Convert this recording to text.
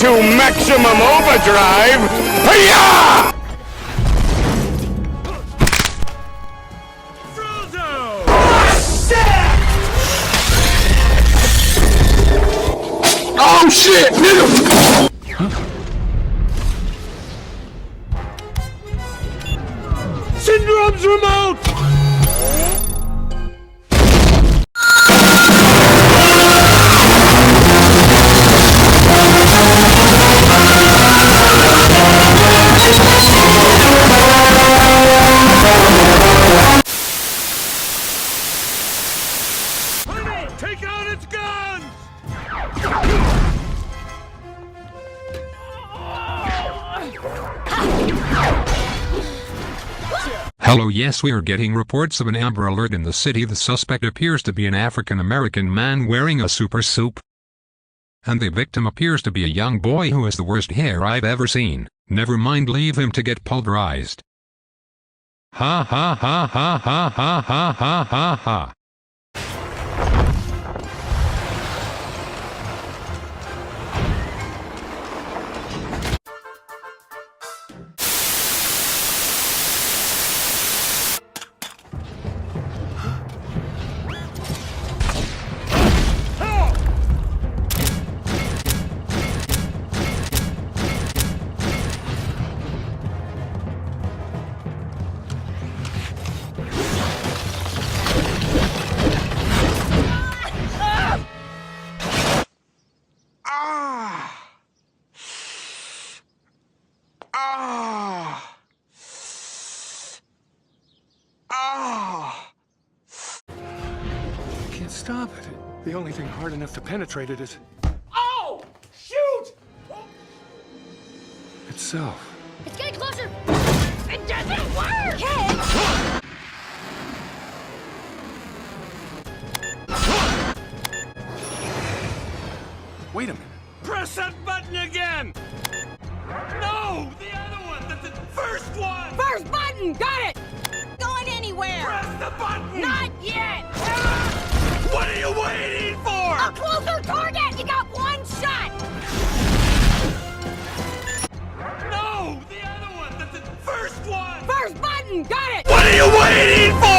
into maximum overdrive. Hiya! Oh shit! Hit him! Huh? Syndrome's remote! Take out its guns! Hello, yes, we are getting reports of an Amber Alert in the city. The suspect appears to be an African-American man wearing a super suit. And the victim appears to be a young boy who has the worst hair I've ever seen. Never mind, leave him to get pulverized. Ha ha ha ha ha ha ha ha ha ha. Can't stop it. The only thing hard enough to penetrate it is... Oh! Shoot! itself. It's getting closer! It doesn't work! Kid! Wait a minute. Press that button again! No! The other one! The first one! First button! Got it! Going anywhere! Press the button! Not yet! What are you waiting for? A closer target! You got one shot! No! The other one! The first one! First button! Got it! What are you waiting for?